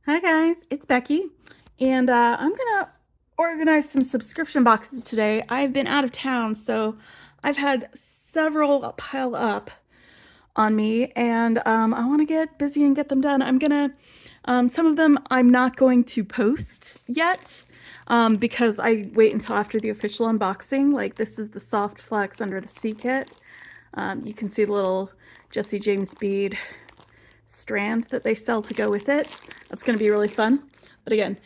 Hi guys, it's Becky, and I'm gonna organize some subscription boxes today. I've been out of town, so I've had several pile up on me, and I want to get busy and get them done. Some of them I'm not going to post yet because I wait until after the official unboxing. Like this is the Soft Flex Under the Sea kit. You can see the little Jesse James bead strand that they sell to go with it. That's going to be really fun. But again,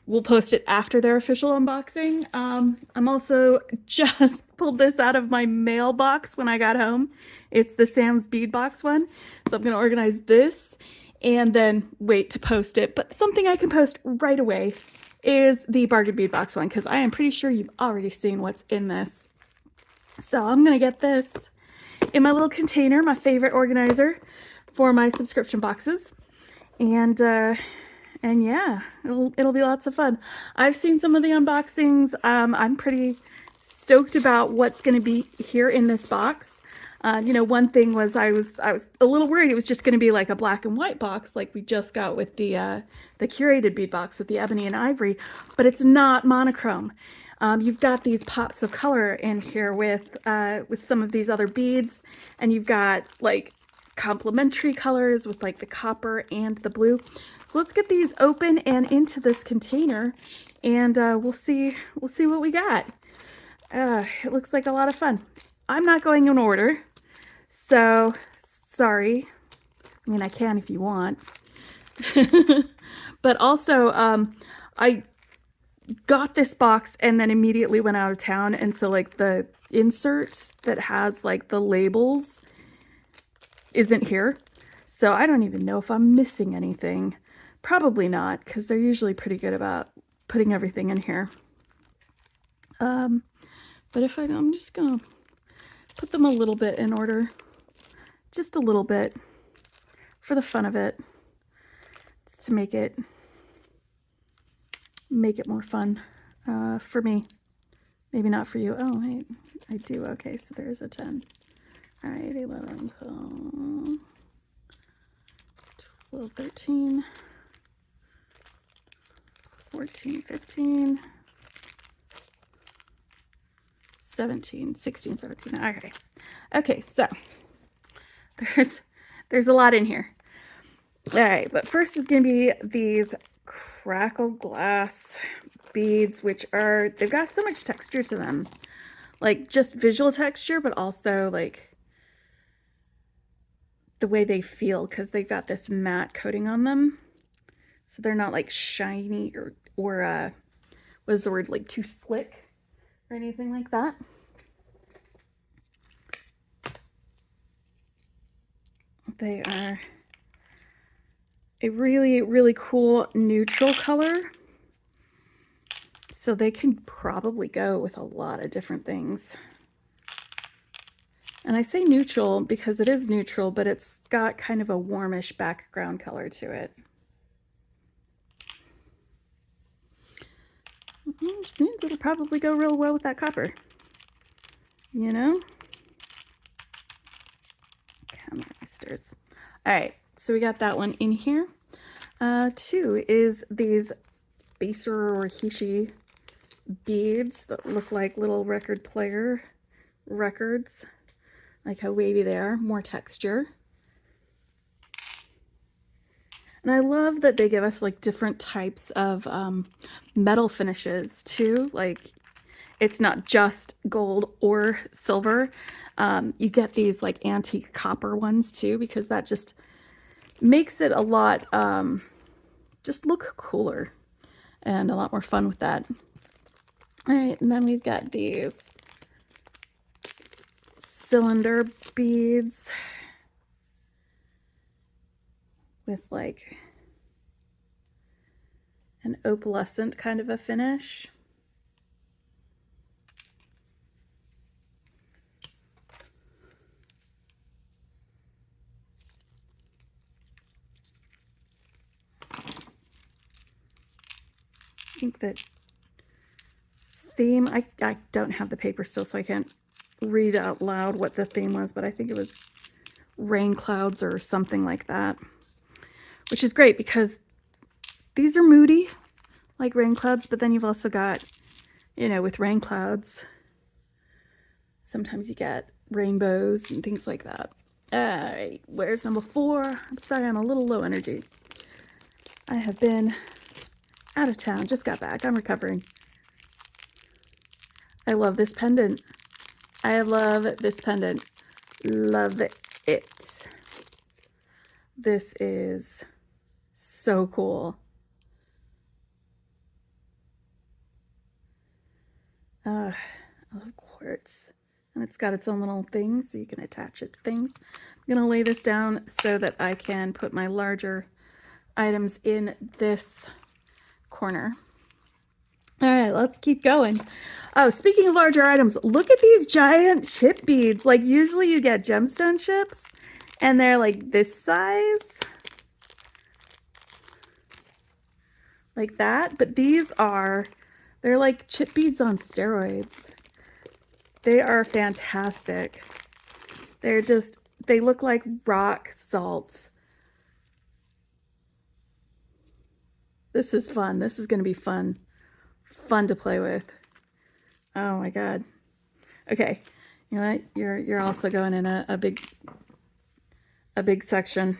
we'll post it after their official unboxing. I'm also just pulled this out of my mailbox when I got home. It's the Sam's Bead Box one. So I'm going to organize this and then wait to post it. But something I can post right away is the Bargain Bead Box one because I am pretty sure you've already seen what's in this. So I'm going to get this in my little container, my favorite organizer for my subscription boxes. And yeah, it'll be lots of fun. I've seen some of the unboxings. I'm pretty stoked about what's going to be here in this box. One thing was I was a little worried it was just going to be like a black and white box like we just got with the curated bead box with the ebony and ivory, but it's not monochrome. You've got these pops of color in here with some of these other beads, and you've got like complementary colors with like the copper and the blue. So let's get these open and into this container, and we'll see what we got. It looks like a lot of fun. I'm not going in order, so sorry. I mean, I can if you want. But also, I got this box and then immediately went out of town, and so like the insert that has like the labels isn't here. So I don't even know if I'm missing anything. Probably not, because they're usually pretty good about putting everything in here. But if I'm just gonna put them a little bit in order, just a little bit, for the fun of it, just to make it more fun for me. Maybe not for you. Oh, wait, I do. Okay, so there's a 10. All right, 11, 12, 13, 14, 15, 17, 16, 17. Okay. Okay, so there's a lot in here. All right, but first is going to be these crackle glass beads, which they've got so much texture to them. Like just visual texture, but also like the way they feel, because they've got this matte coating on them. So they're not like shiny or what is the word, like too slick or anything like that. They are a really, really cool neutral color. So they can probably go with a lot of different things. And I say neutral because it is neutral, but it's got kind of a warmish background color to it. Which means it'll probably go real well with that copper. You know? Canisters. All right, so we got that one in here. Two is these Baser or Hishi beads that look like little record player records. Like how wavy they are, more texture. And I love that they give us like different types of metal finishes too. Like it's not just gold or silver. You get these like antique copper ones too, because that just makes it a lot, just look cooler and a lot more fun with that. All right, and then we've got these cylinder beads with like an opalescent kind of a finish. I think that theme, I don't have the paper still, so I can't read out loud what the theme was, but I think it was rain clouds or something like that, which is great because these are moody, like rain clouds, but then you've also got, you know, with rain clouds, sometimes you get rainbows and things like that. All right, where's number 4? I'm sorry, I'm a little low energy. I have been out of town, just got back. I'm recovering. I love this pendant. I love this pendant. Love it. This is so cool. I love quartz. And it's got its own little thing so you can attach it to things. I'm gonna lay this down so that I can put my larger items in this corner. All right, let's keep going. Oh, speaking of larger items, look at these giant chip beads. Like usually you get gemstone chips and they're like this size. Like that, but these are, they're like chip beads on steroids. They are fantastic. They're just, they look like rock salt. This is fun. This is going to be fun. Fun to play with. Oh my God. Okay. You know what? You're also going in a big section.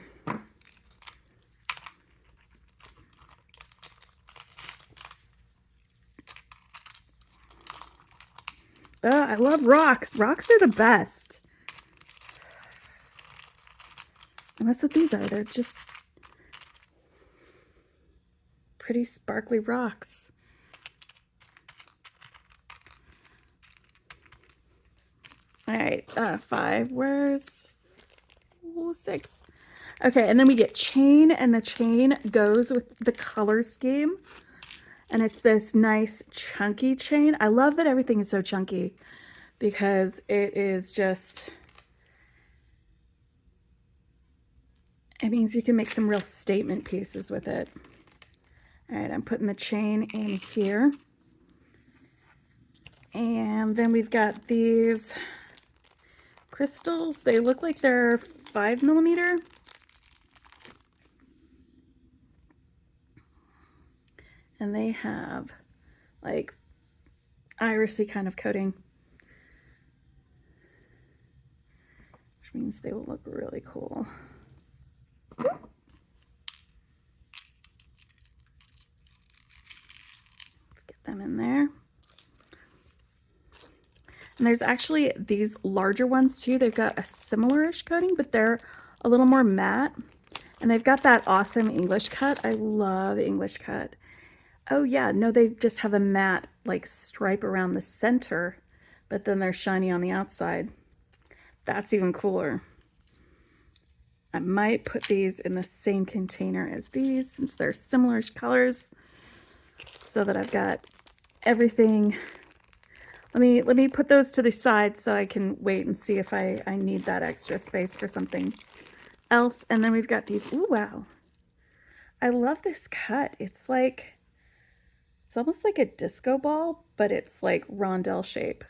I love rocks. Rocks are the best. And that's what these are. They're just pretty sparkly rocks. All right, 5. Where's 6? Okay, and then we get chain, and the chain goes with the color scheme. And it's this nice chunky chain. I love that everything is so chunky because it is just, it means you can make some real statement pieces with it. All right, I'm putting the chain in here. And then we've got these crystals. They look like they're 5mm. And they have like irisy kind of coating, which means they will look really cool. Let's get them in there. And there's actually these larger ones too. They've got a similar-ish coating, but they're a little more matte. And they've got that awesome English cut. I love English cut. Oh yeah, no, they just have a matte like stripe around the center, but then they're shiny on the outside. That's even cooler. I might put these in the same container as these since they're similar colors, so that I've got everything. Let me put those to the side so I can wait and see if I need that extra space for something else. And then we've got these. Ooh, wow. I love this cut. It's like, it's almost like a disco ball, but it's like rondelle shape,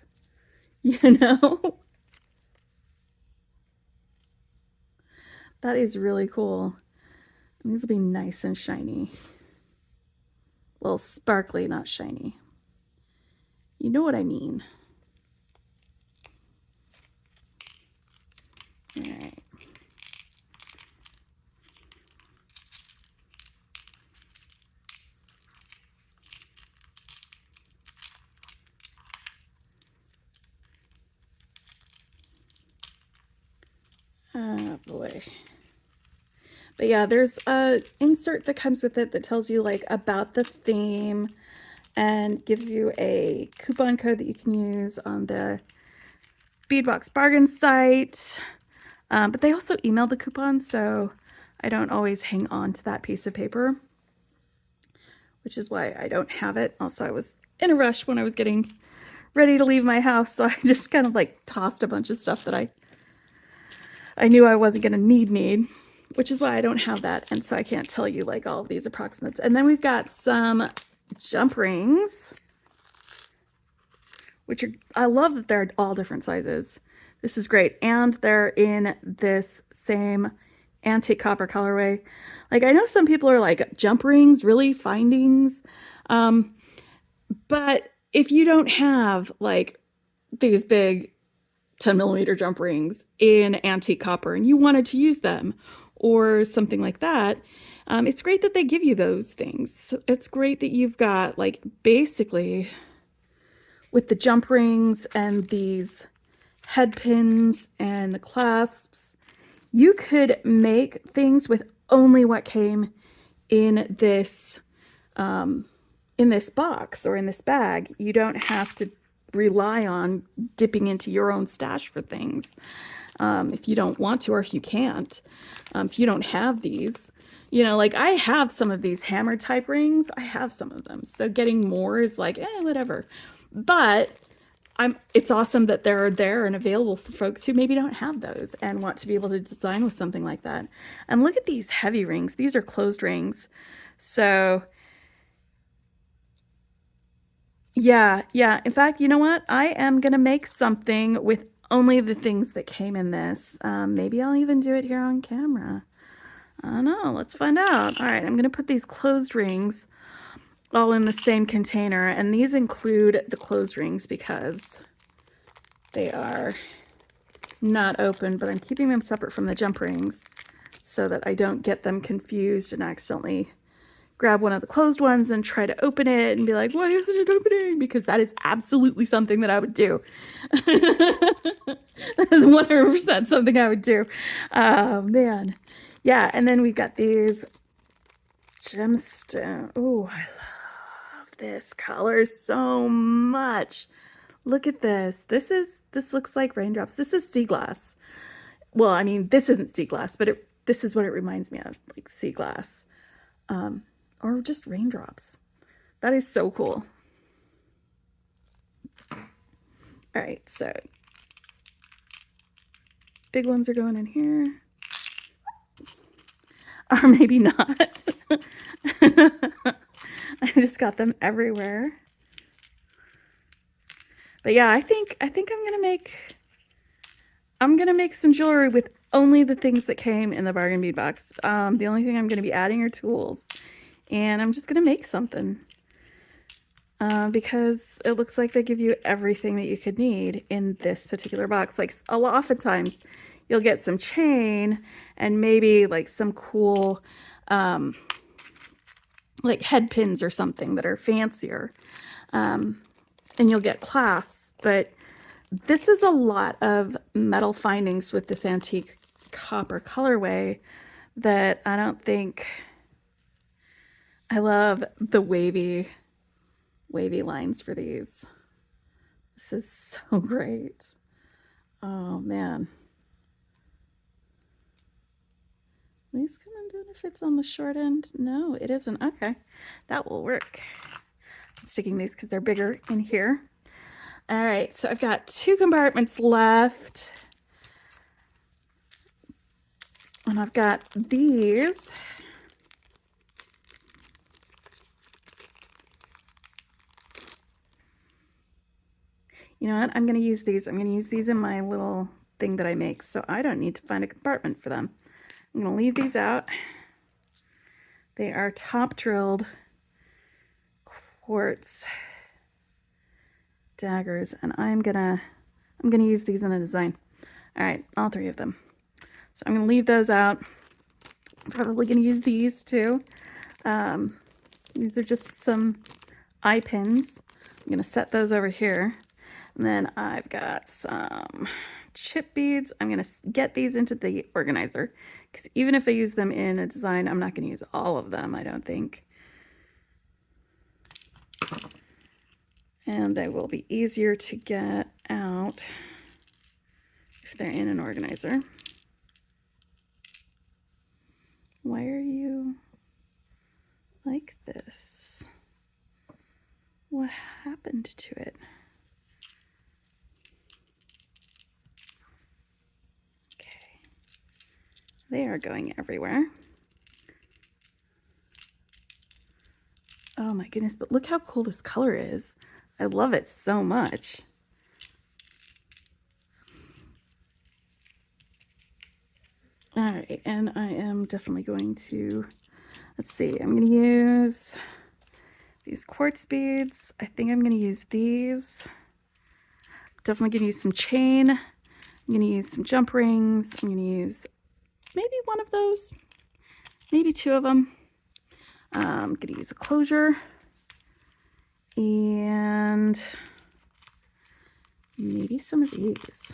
you know? That is really cool. And these will be nice and shiny. Well, sparkly, not shiny. You know what I mean. All right. Oh boy. But yeah, there's a insert that comes with it that tells you like about the theme and gives you a coupon code that you can use on the Beadbox bargain site. But they also email the coupon, so I don't always hang on to that piece of paper, which is why I don't have it. Also, I was in a rush when I was getting ready to leave my house, so I just kind of like tossed a bunch of stuff that I knew I wasn't going to need, which is why I don't have that. And so I can't tell you like all of these approximates. And then we've got some jump rings, which are, I love that they're all different sizes. This is great. And they're in this same antique copper colorway. Like, I know some people are like, jump rings, really, findings? But if you don't have like these big 10mm jump rings in antique copper and you wanted to use them or something like that, it's great that they give you those things. It's great that you've got, like, basically with the jump rings and these head pins and the clasps, you could make things with only what came in this box or in this bag. You don't have to rely on dipping into your own stash for things if you don't want to, or if you can't. If you don't have these, you know, like I have some of these hammer type rings. I have some of them, so getting more is like, whatever. But it's awesome that they're there and available for folks who maybe don't have those and want to be able to design with something like that. And look at these heavy rings. These are closed rings. So yeah. In fact, you know what? I am going to make something with only the things that came in this. Maybe I'll even do it here on camera. I don't know. Let's find out. All right, I'm going to put these closed rings all in the same container, and these include the closed rings because they are not open, but I'm keeping them separate from the jump rings so that I don't get them confused and accidentally grab one of the closed ones and try to open it and be like, why isn't it opening? Because that is absolutely something that I would do. That is 100% something I would do. Oh, man. Yeah, and then we've got these gemstone. Oh, I love this color so much. Look at this. This looks like raindrops. This is sea glass. Well, I mean, this isn't sea glass, but this is what it reminds me of, like sea glass. Or just raindrops. That is so cool. All right, so big ones are going in here. Or maybe not. I just got them everywhere. But yeah, I think I'm gonna make some jewelry with only the things that came in the Bargain Bead Box. The only thing I'm gonna be adding are tools, and I'm just gonna make something because it looks like they give you everything that you could need in this particular box. Like oftentimes, you'll get some chain and maybe like some cool like head pins or something that are fancier. And you'll get clasps, but this is a lot of metal findings with this antique copper colorway that I don't think. I love the wavy lines for these. This is so great. Oh man. These come undone if it's on the short end. No, it isn't. Okay, that will work. I'm sticking these because they're bigger in here. All right, so I've got 2 compartments left. And I've got these. You know what? I'm going to use these. I'm going to use these in my little thing that I make, so I don't need to find a compartment for them. I'm going to leave these out. They are top drilled quartz daggers, and I'm gonna use these in a design. All right, all 3 of them. So I'm gonna leave those out. I'm probably gonna use these too. These are just some eye pins. I'm gonna set those over here. And then I've got some chip beads. I'm gonna get these into the organizer because even if I use them in a design, I'm not gonna use all of them, I don't think. And they will be easier to get out if they're in an organizer. Why are you like this? What happened to it? Okay. They are going everywhere. Oh my goodness, but look how cool this color is. I love it so much. right, and I am definitely going to, let's see, I'm going to use these quartz beads. I think I'm going to use these. Definitely going to use some chain. I'm going to use some jump rings. I'm going to use maybe one of those, maybe two of them. I'm going to use a closure and maybe some of these.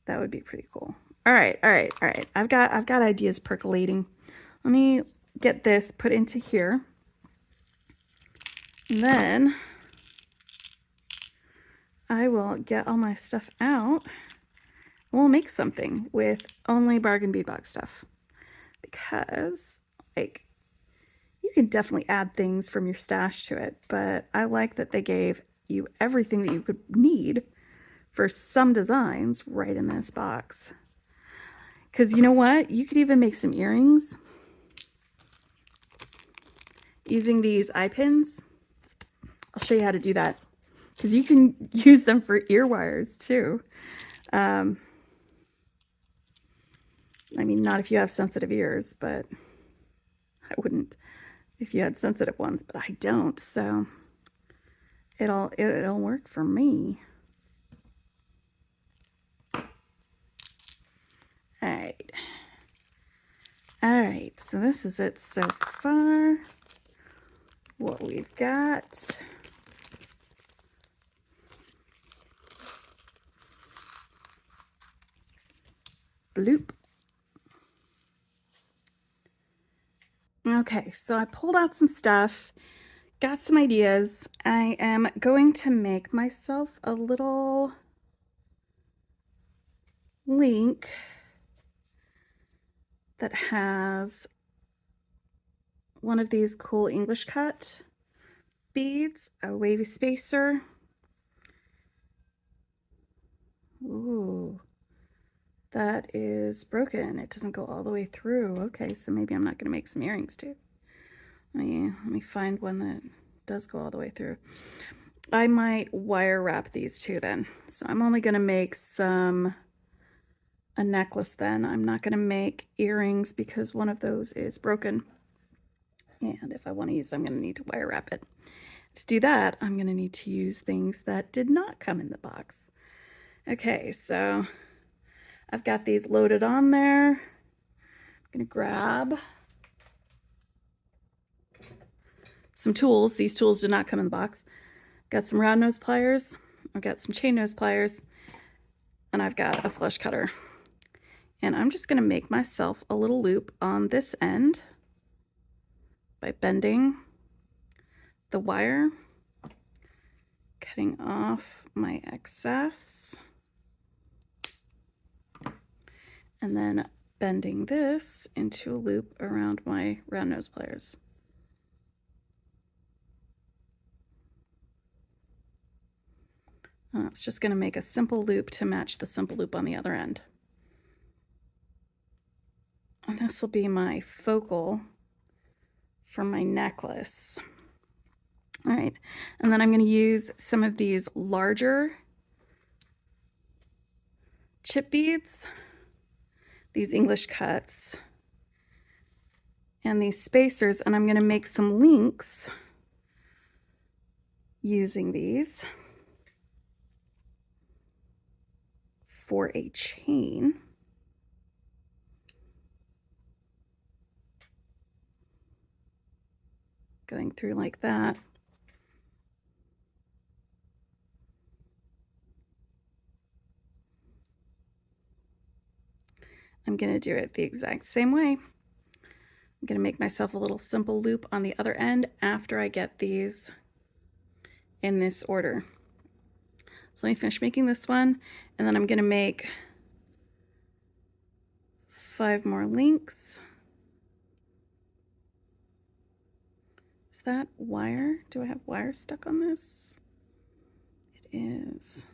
That would be pretty cool. All right. I've got ideas percolating. Let me get this put into here. And then I will get all my stuff out. We'll make something with only Bargain Bead Box stuff. Because, like, you can definitely add things from your stash to it, but I like that they gave you everything that you could need for some designs right in this box. Because you know what? You could even make some earrings using these eye pins. I'll show you how to do that. Because you can use them for ear wires too. I mean, not if you have sensitive ears, but I wouldn't if you had sensitive ones, but I don't, so it'll work for me. All right, so this is it so far. What we've got. Bloop. Okay, so I pulled out some stuff, got some ideas. I am going to make myself a little link that has one of these cool English cut beads, a wavy spacer. Ooh, that is broken. It doesn't go all the way through. Okay, so maybe I'm not going to make some earrings too. Let me find one that does go all the way through. I might wire wrap these two then. So I'm only going to make a necklace then. I'm not going to make earrings because one of those is broken. And if I want to use it, I'm going to need to wire wrap it. To do that, I'm going to need to use things that did not come in the box. Okay, so I've got these loaded on there. I'm going to grab some tools. These tools did not come in the box. Got some round nose pliers. I've got some chain nose pliers. And I've got a flush cutter. And I'm just going to make myself a little loop on this end by bending the wire, cutting off my excess, and then bending this into a loop around my round nose pliers. It's just going to make a simple loop to match the simple loop on the other end. And this will be my focal for my necklace. All right, and then I'm going to use some of these larger chip beads, these English cuts, and these spacers, and I'm going to make some links using these for a chain. Going through like that. I'm going to do it the exact same way. I'm going to make myself a little simple loop on the other end after I get these in this order. So let me finish making this one, and then I'm going to make 5 more links. Is that wire? Do I have wire stuck on this? It is.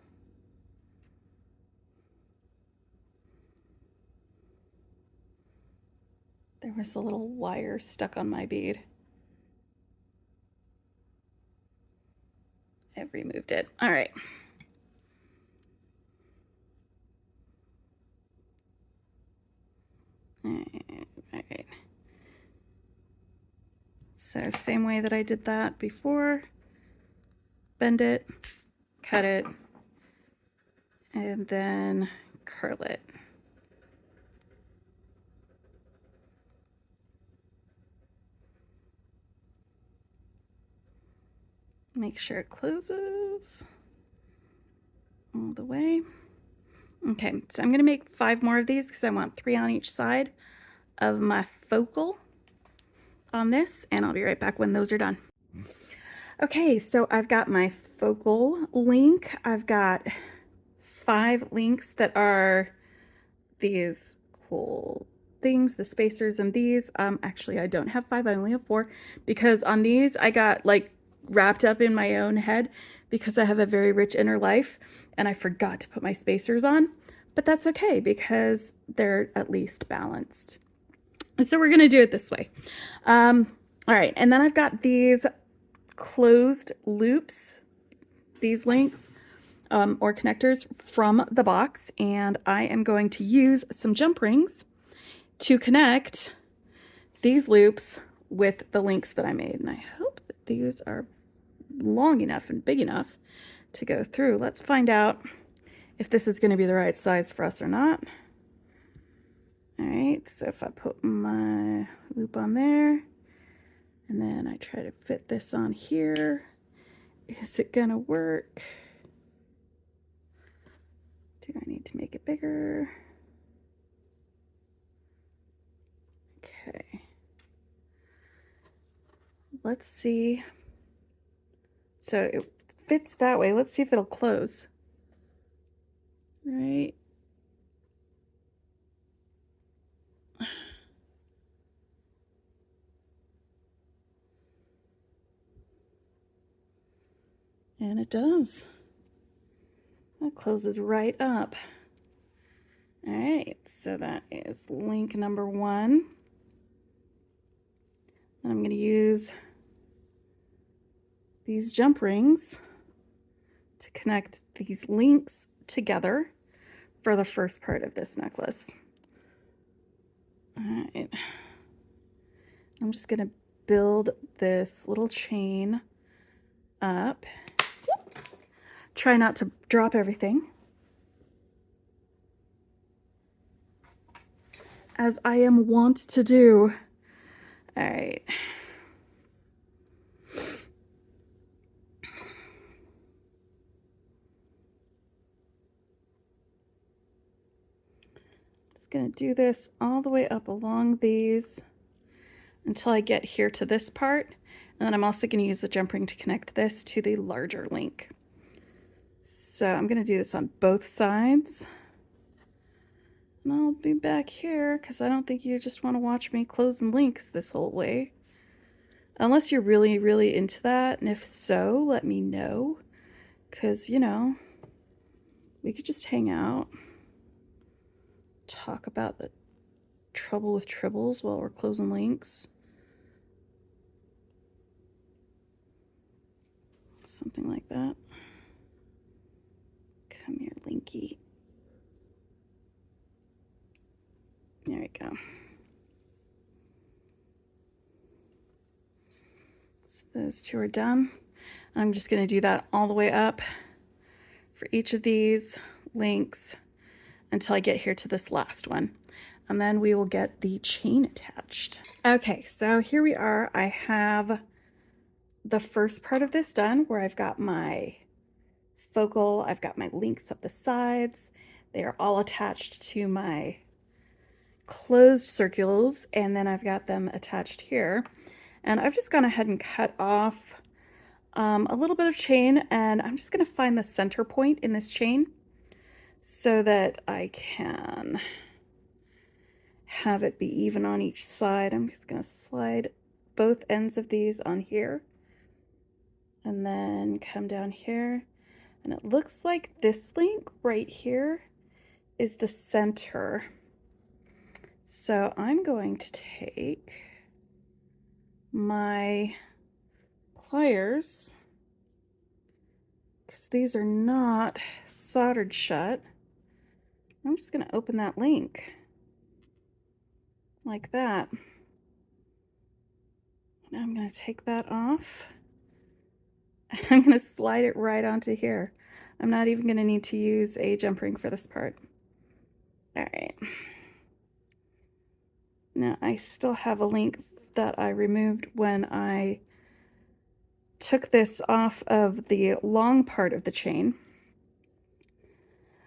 There was a little wire stuck on my bead. I've removed it. All right. All right. So same way that I did that before, bend it, cut it, and then curl it. Make sure it closes all the way. Okay, so I'm gonna make 5 more of these because I want 3 on each side of my focal on this, and I'll be right back when those are done. Okay, so I've got my focal link. I've got 5 links that are these cool things, the spacers and these. Actually, I don't have 5, I only have 4, because on these I got like wrapped up in my own head because I have a very rich inner life and I forgot to put my spacers on, but that's okay because they're at least balanced. So we're gonna do it this way. All right, and then I've got these closed loops, these links or connectors from the box, and I am going to use some jump rings to connect these loops with the links that I made, and I hope that these are long enough and big enough to go through. Let's find out if this is going to be the right size for us or not. All right, so if I put my loop on there and then I try to fit this on here, is it gonna work? Do I need to make it bigger? Okay. Let's see. So it fits that way. Let's see if it'll close. Right. And it does. That closes right up. All right, so that is link number 1. And I'm going to use these jump rings to connect these links together for the first part of this necklace. All right. I'm just going to build this little chain up. Try not to drop everything, as I am wont to do. All right. Just gonna do this all the way up along these until I get here to this part. And then I'm also gonna use the jump ring to connect this to the larger link. So I'm gonna do this on both sides. And I'll be back here because I don't think you just want to watch me closing links this whole way. Unless you're really, really into that, and if so, let me know. Because, you know, we could just hang out, talk about the trouble with tribbles while we're closing links. Something like that. Come here, Linky. There we go. So those 2 are done. I'm just going to do that all the way up for each of these links until I get here to this last one. And then we will get the chain attached. Okay, so here we are. I have the first part of this done where I've got my focal, I've got my links up the sides. They are all attached to my closed circles, and then I've got them attached here. And I've just gone ahead and cut off a little bit of chain, and I'm just going to find the center point in this chain so that I can have it be even on each side. I'm just going to slide both ends of these on here and then come down here, and it looks like this link right here is the center. So I'm going to take my pliers, because these are not soldered shut. I'm just going to open that link. like that. Now I'm going to take that off and I'm going to slide it right onto here. I'm not even going to need to use a jump ring for this part. All right. Now I still have a link that I removed when I took this off of the long part of the chain.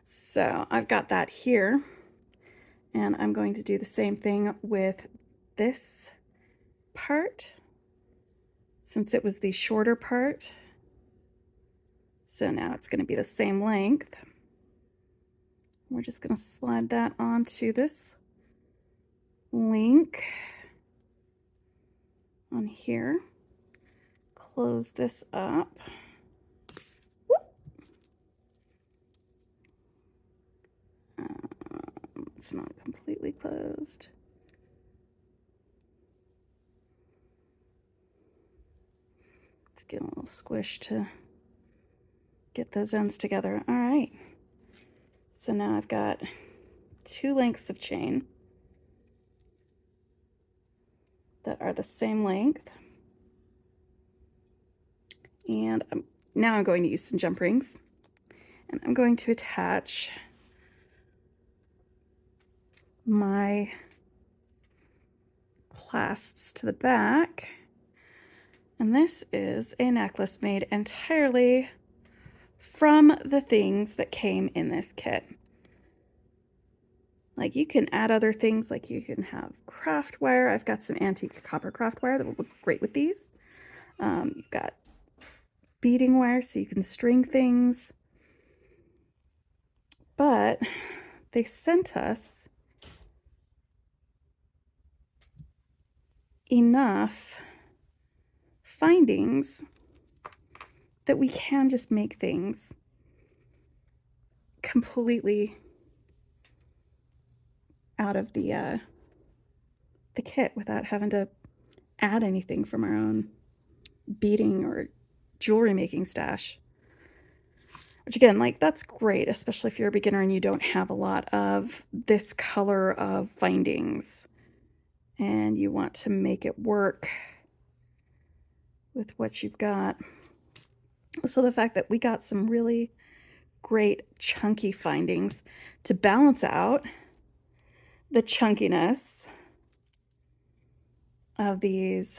So I've got that here, and I'm going to do the same thing with this part since it was the shorter part. So now it's going to be the same length. We're just going to slide that onto this link on here. Close this up. It's not completely closed. Let's get a little squish to get those ends together. All right. So now I've got 2 lengths of chain that are the same length. And now I'm going to use some jump rings. And I'm going to attach my clasps to the back. And this is a necklace made entirely from the things that came in this kit. Like, you can add other things, like you can have craft wire. I've got some antique copper craft wire that will look great with these. You've got beading wire so you can string things. But they sent us enough findings that we can just make things completely out of the kit without having to add anything from our own beading or jewelry making stash. Which again, like, that's great, especially if you're a beginner and you don't have a lot of this color of findings and you want to make it work with what you've got. So the fact that we got some really great chunky findings to balance out the chunkiness of these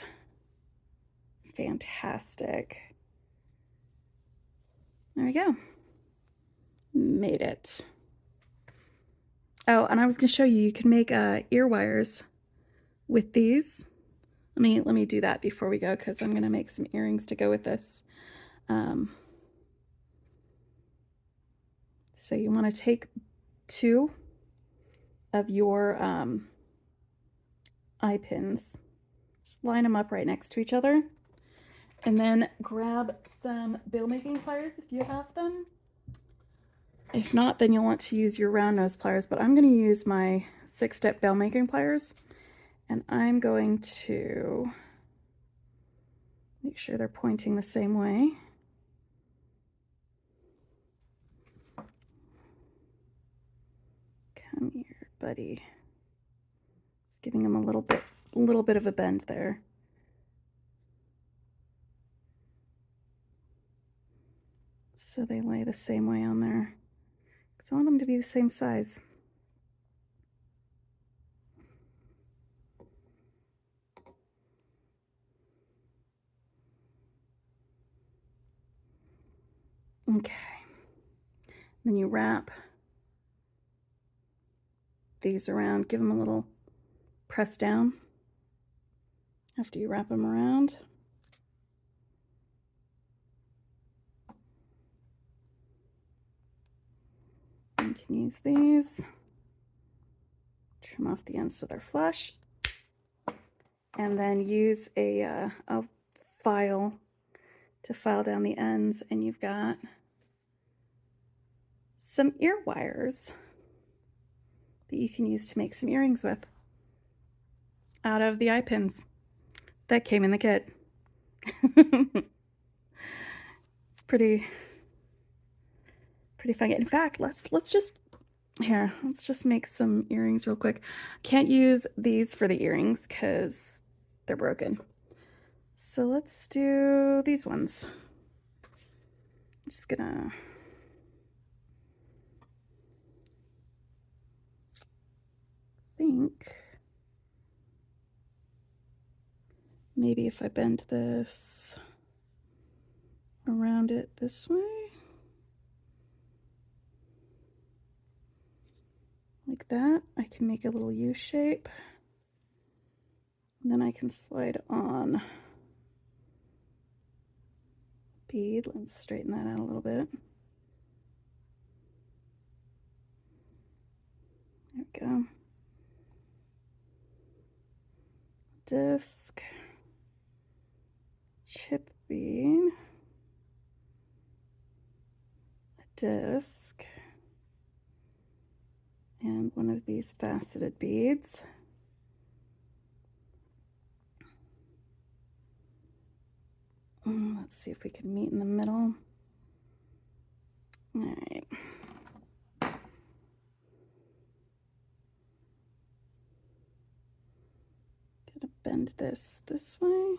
fantastic. There we go. Made it. Oh, and I was going to show you, you can make ear wires with these. Let me do that before we go, because I'm going to make some earrings to go with this. So you want to take 2 of your eye pins, just line them up right next to each other, and then grab some bill making pliers if you have them. If not, then you'll want to use your round nose pliers, but I'm going to use my 6-step bell making pliers, and I'm going to make sure they're pointing the same way. Come here, buddy. Just giving them a little bit of a bend there. So they lay the same way on there. Because I want them to be the same size. Okay. Then you wrap these around, give them a little press down after you wrap them around. You can use these, trim off the ends so they're flush, and then use a file to file down the ends, and you've got some ear wires that you can use to make some earrings with out of the eye pins that came in the kit. It's pretty fun. In fact, let's just Here, let's just make some earrings real quick. Can't use these for the earrings because they're broken. So let's do these ones. I'm just gonna think maybe if I bend this around it this way, like that, I can make a little U shape. And then I can slide on bead. Let's straighten that out a little bit. There we go. Disc, chip bead, a disc, and one of these faceted beads. Let's see if we can meet in the middle. All right. Gotta bend this way.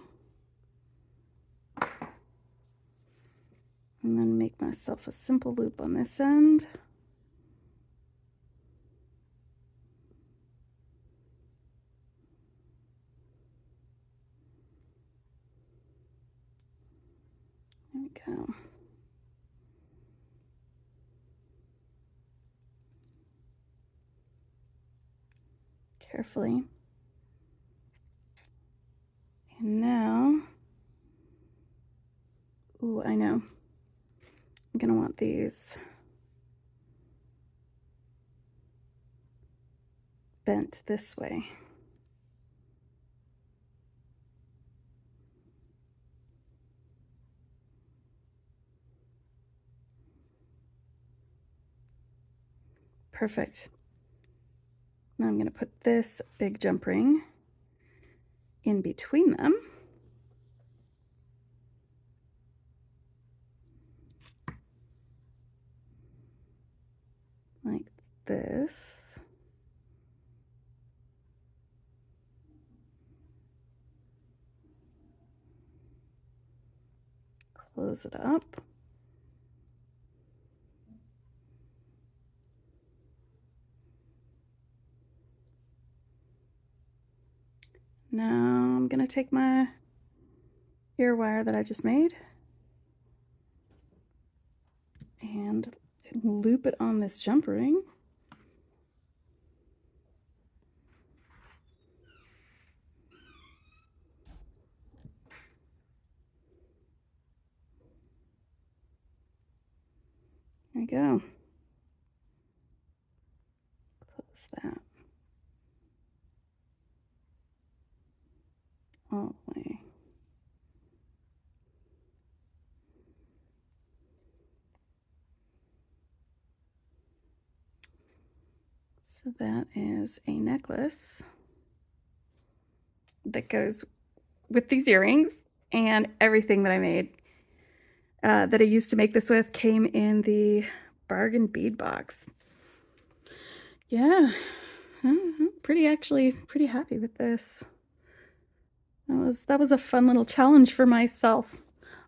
And then make myself a simple loop on this end. There we go. Carefully. And now, ooh, I know. I'm gonna want these bent this way. Perfect. Now I'm going to put this big jump ring in between them. Like this. Close it up. Now I'm going to take my ear wire that I just made and loop it on this jump ring. There we go. Close that all the way. So that is a necklace that goes with these earrings, and everything that I made that I used to make this with came in the Bargain Bead Box. Yeah, I'm pretty happy with this. That was a fun little challenge for myself.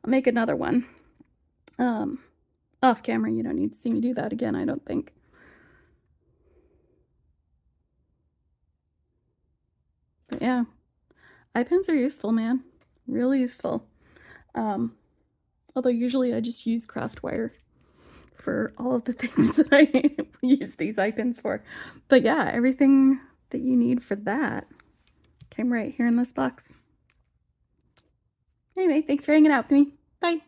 I'll make another one. Off camera, you don't need to see me do that again, I don't think. But yeah, eye pens are useful, man. Really useful. Although usually I just use craft wire for all of the things that I use these eye pens for. But yeah, everything that you need for that came right here in this box. Anyway, thanks for hanging out with me. Bye.